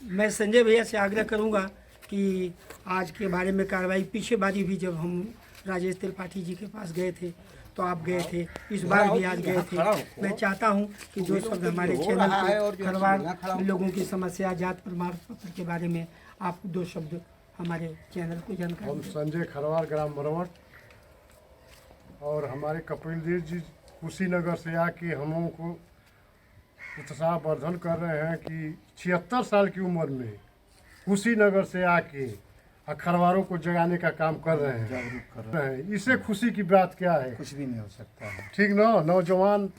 मैं संजय भैया से आग्रह करूंगा कि आज के बारे में कार्रवाई, पीछे बारी भी जब हम राजेश त्रिपाठी जी के पास गए थे तो आप गए थे, इस बार भी आज गए थे। मैं चाहता हूं कि दो शब्द हमारे चैनल पे खरवार लोगों की समस्या, जात प्रमाण पत्र के बारे में आप दो शब्द हमारे चैनल को जानकारी। हम संजय खरवार, ग्राम मरवट, और हमारे कपिल देव जी कुशीनगर से आके हम लोगों को उत्साह वर्धन कर रहे हैं कि 76 साल की उम्र में कुशीनगर से आके खरवारों को जगाने का काम कर रहे हैं, जागरूक कर रहे हैं। इससे खुशी की बात क्या है? कुछ भी नहीं हो सकता है। ठीक ना, नौजवान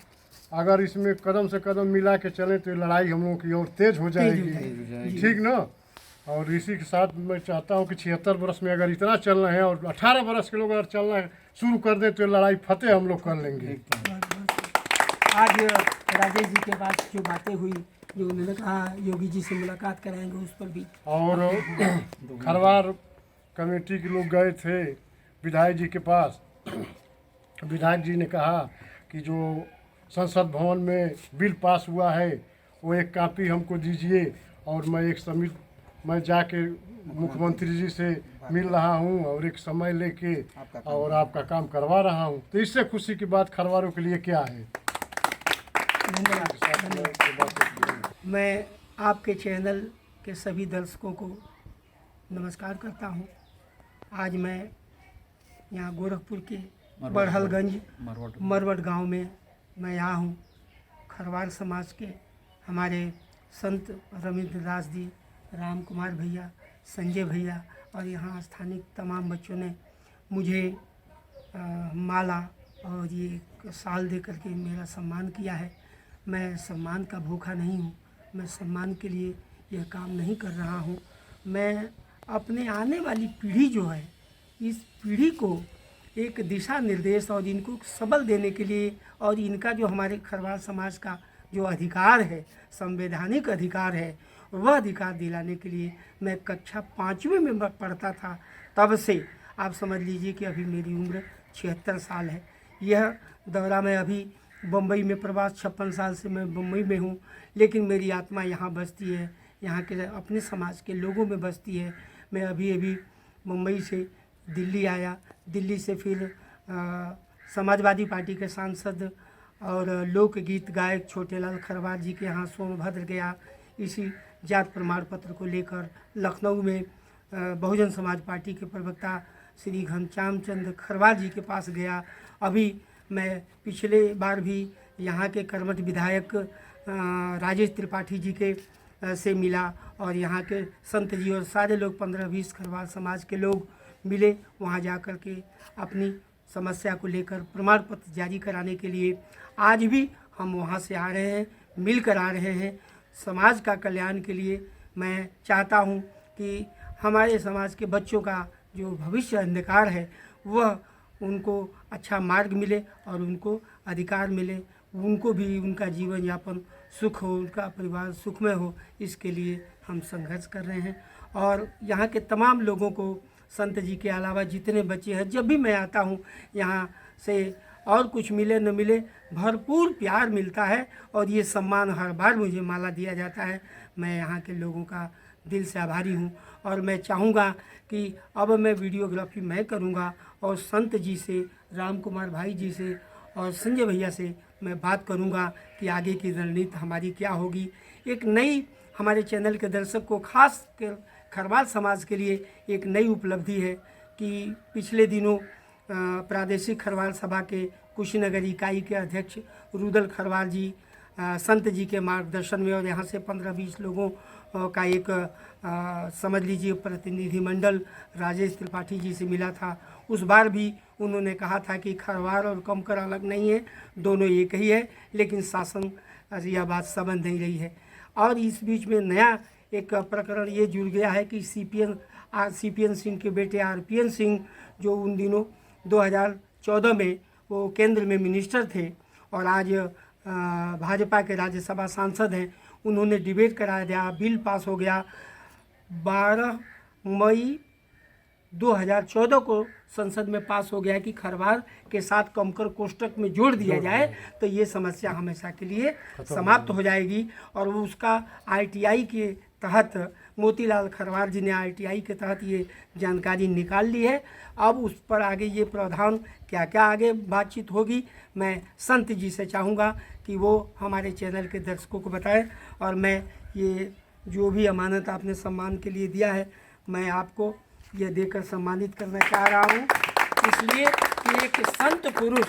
अगर इसमें कदम से कदम मिला के चले तो लड़ाई हम लोगों की और तेज हो जाएगी। ठीक ना। और इसी के साथ मैं चाहता हूं कि 76 वर्ष में अगर इतना चल रहे हैं और 18 वर्ष के लोग अगर चलना शुरू कर दें तो लड़ाई फतेह हम लोग कर लेंगे। आज राजेश जी के पास जो बातें हुई, जो उन्होंने कहा योगी जी से मुलाकात कराएंगे, उस पर भी। और खरवार कमेटी के लोग गए थे विधायक जी के पास। विधायक जी ने कहा कि जो संसद भवन में बिल पास हुआ है वो एक कॉपी हमको दीजिए, और मैं एक समिति मैं जाके मुख्यमंत्री जी से मिल रहा हूं और एक समय लेके और आपका काम करवा रहा हूं। तो इससे खुशी की बात खरवारों के लिए क्या है? मैं आपके चैनल के सभी दर्शकों को नमस्कार करता हूं। आज मैं यहाँ गोरखपुर के बड़हलगंज मरवट गांव में मैं यहाँ हूँ। खरवार समाज के हमारे संत रविंद्र दास जी, राम कुमार भैया, संजय भैया और यहाँ स्थानिक तमाम बच्चों ने मुझे माला और ये शाल दे करके मेरा सम्मान किया है। मैं सम्मान का भूखा नहीं हूँ, मैं सम्मान के लिए यह काम नहीं कर रहा हूँ। मैं अपने आने वाली पीढ़ी जो है, इस पीढ़ी को एक दिशा निर्देश और इनको सबल देने के लिए, और इनका जो हमारे खरवार समाज का जो अधिकार है, संवैधानिक अधिकार है, वह अधिकार दिलाने के लिए मैं कक्षा 5वीं में पढ़ता था, तब से आप समझ लीजिए कि अभी मेरी उम्र 76 साल है। यह दौरा मैं अभी बम्बई में प्रवास, 56 साल से मैं बम्बई में हूँ, लेकिन मेरी आत्मा यहाँ बसती है, यहाँ के अपने समाज के लोगों में बसती है। मैं अभी मुंबई से दिल्ली आया, दिल्ली से फिर समाजवादी पार्टी के सांसद और लोकगीत गायक छोटेलाल खरवार जी के यहाँ सोनभद्र गया, इसी जात प्रमाण पत्र को लेकर। लखनऊ में बहुजन समाज पार्टी के प्रवक्ता श्री घनश्याम चंद्र खरवार जी के पास गया। अभी मैं पिछले बार भी यहाँ के कर्मठ विधायक राजेश त्रिपाठी जी के से मिला, और यहाँ के संत जी और सारे लोग 15-20 खरवार समाज के लोग मिले। वहाँ जा कर के अपनी समस्या को लेकर प्रमाण पत्र जारी कराने के लिए आज भी हम वहाँ से आ रहे हैं, मिल कर आ रहे हैं। समाज का कल्याण के लिए मैं चाहता हूँ कि हमारे समाज के बच्चों का जो भविष्य अंधकार है वह उनको अच्छा मार्ग मिले और उनको अधिकार मिले, उनको भी उनका जीवन यापन सुख हो, उनका परिवार सुखमय हो, इसके लिए हम संघर्ष कर रहे हैं। और यहाँ के तमाम लोगों को, संत जी के अलावा जितने बच्चे हैं, जब भी मैं आता हूँ यहाँ से, और कुछ मिले न मिले, भरपूर प्यार मिलता है और ये सम्मान हर बार मुझे माला दिया जाता है। मैं यहाँ के लोगों का दिल से आभारी हूँ, और मैं चाहूँगा कि अब मैं वीडियोग्राफी मैं करूँगा, और संत जी से, राम कुमार भाई जी से और संजय भैया से मैं बात करूँगा कि आगे की रणनीति हमारी क्या होगी। एक नई, हमारे चैनल के दर्शक को, खास कर खरवार समाज के लिए एक नई उपलब्धि है कि पिछले दिनों प्रादेशिक खरवार सभा के कुशीनगर इकाई के अध्यक्ष रुदल खरवार जी संत जी के मार्गदर्शन में, और यहाँ से 15-20 लोगों का एक समझ लीजिए प्रतिनिधिमंडल राजेश त्रिपाठी जी से मिला था। उस बार भी उन्होंने कहा था कि खरवार और कमकर अलग नहीं है, दोनों एक ही है, लेकिन शासन यह बात समझ नहीं रही है। और इस बीच में नया एक प्रकरण ये जुड़ गया है कि सीपीएन सिंह के बेटे आरपीएन सिंह, जो उन दिनों 2014 में वो केंद्र में मिनिस्टर थे और आज भाजपा के राज्यसभा सांसद हैं, उन्होंने डिबेट करा दिया, बिल पास हो गया। 12 मई 2014 को संसद में पास हो गया कि खरवार के साथ कमकर कोष्टक में जोड़ दिया जाए तो ये समस्या हमेशा के लिए समाप्त हो जाएगी, और वो उसका आईटीआई के तहत मोतीलाल खरवार जी ने ITI के तहत ये जानकारी निकाल ली है। अब उस पर आगे ये प्रावधान क्या क्या आगे बातचीत होगी, मैं संत जी से चाहूँगा कि वो हमारे चैनल के दर्शकों को बताएं। और मैं ये जो भी अमानत आपने सम्मान के लिए दिया है, मैं आपको ये देकर सम्मानित करना चाह रहा हूँ, इसलिए कि एक संत पुरुष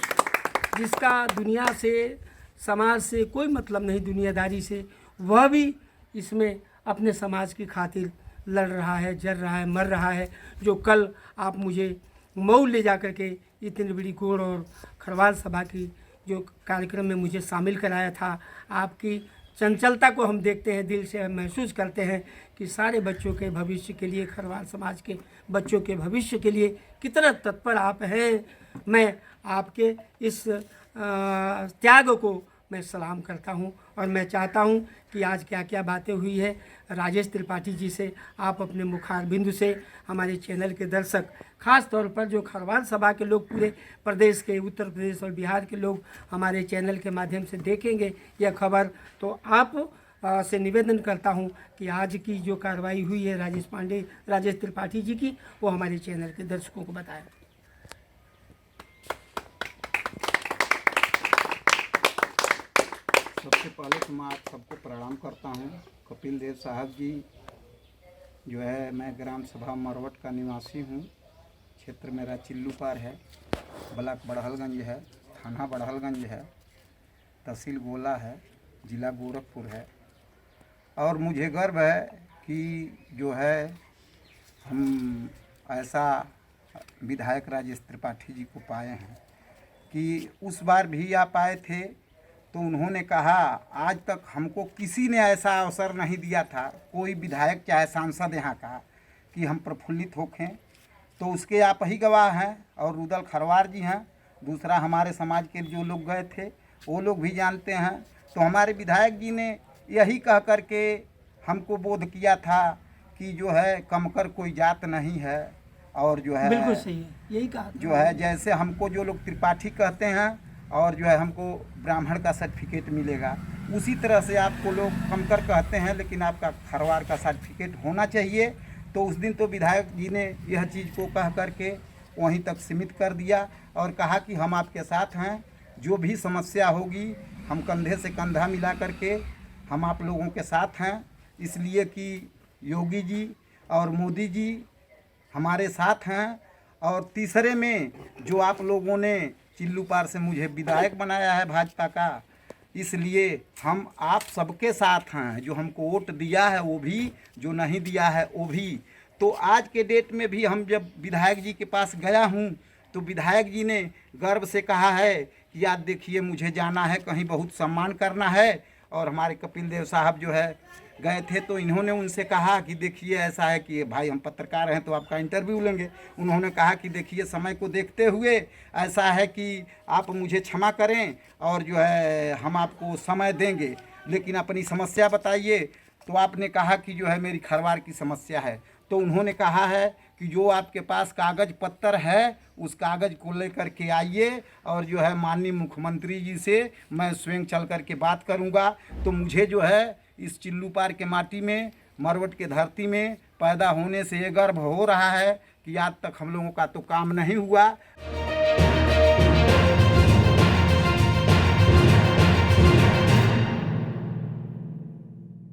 जिसका दुनिया से, समाज से कोई मतलब नहीं, दुनियादारी से, वह भी इसमें अपने समाज की खातिर लड़ रहा है, जर रहा है, मर रहा है। जो कल आप मुझे मऊ ले जा कर के इतनी बड़ी गोड़ और खरवार सभा की जो कार्यक्रम में मुझे शामिल कराया था, आपकी चंचलता को हम देखते हैं, दिल से हम महसूस करते हैं कि सारे बच्चों के भविष्य के लिए, खरवार समाज के बच्चों के भविष्य के लिए कितना तत्पर आप हैं। मैं आपके इस त्याग को मैं सलाम करता हूं और मैं चाहता हूं कि आज क्या क्या बातें हुई है राजेश त्रिपाठी जी से, आप अपने मुखारबिंदु से हमारे चैनल के दर्शक, ख़ास तौर पर जो खरवार सभा के लोग, पूरे प्रदेश के, उत्तर प्रदेश और बिहार के लोग हमारे चैनल के माध्यम से देखेंगे यह खबर, तो आप से निवेदन करता हूं कि आज की जो कार्रवाई हुई है राजेश त्रिपाठी जी की, वो हमारे चैनल के दर्शकों को बताएं। सबसे पहले तो मैं आप सबको प्रणाम करता हूँ। कपिल देव साहब जी जो है, मैं ग्राम सभा मरवट का निवासी हूँ। क्षेत्र मेरा चिल्लूपार है, ब्लॉक बड़हलगंज है, थाना बड़हलगंज है, तहसील गोला है, ज़िला गोरखपुर है। और मुझे गर्व है कि जो है हम ऐसा विधायक राजेश त्रिपाठी जी को पाए हैं कि उस बार भी आप आए थे तो उन्होंने कहा आज तक हमको किसी ने ऐसा अवसर नहीं दिया था, कोई विधायक चाहे सांसद यहाँ का, कि हम प्रफुल्लित होखें। तो उसके आप ही गवाह हैं और रुदल खरवार जी हैं। दूसरा हमारे समाज के जो लोग गए थे वो लोग भी जानते हैं। तो हमारे विधायक जी ने यही कह कर के हमको बोध किया था कि जो है कमकर कोई जात नहीं है, और जो है बिल्कुल सही है, यही कहा जो है जैसे हमको जो लोग त्रिपाठी कहते हैं और जो है हमको ब्राह्मण का सर्टिफिकेट मिलेगा, उसी तरह से आपको लोग कमकर कहते हैं लेकिन आपका खरवार का सर्टिफिकेट होना चाहिए। तो उस दिन तो विधायक जी ने यह चीज़ को कह करके वहीं तक सीमित कर दिया और कहा कि हम आपके साथ हैं, जो भी समस्या होगी हम कंधे से कंधा मिला करके हम आप लोगों के साथ हैं। इसलिए कि योगी जी और मोदी जी हमारे साथ हैं। और तीसरे में जो आप लोगों ने चिल्लूपार से मुझे विधायक बनाया है भाजपा का, इसलिए हम आप सबके साथ हैं। जो हमको वोट दिया है वो भी, जो नहीं दिया है वो भी। तो आज के डेट में भी हम जब विधायक जी के पास गया हूँ तो विधायक जी ने गर्व से कहा है कि याद देखिए मुझे जाना है कहीं, बहुत सम्मान करना है। और हमारे कपिल देव साहब जो है गए थे तो इन्होंने उनसे कहा कि देखिए ऐसा है कि भाई हम पत्रकार हैं तो आपका इंटरव्यू लेंगे। उन्होंने कहा कि देखिए समय को देखते हुए ऐसा है कि आप मुझे क्षमा करें और जो है हम आपको समय देंगे, लेकिन अपनी समस्या बताइए। तो आपने कहा कि जो है मेरी खरवार की समस्या है। तो उन्होंने कहा है कि जो आपके पास कागज़ पत्तर है उस कागज़ को लेकर के आइए और जो है माननीय मुख्यमंत्री जी से मैं स्वयं चल कर के बात करूंगा। तो मुझे जो है इस चिल्लूपार के माटी में, मरवट के धरती में पैदा होने से ये गर्व हो रहा है कि आज तक हम लोगों का तो काम नहीं हुआ।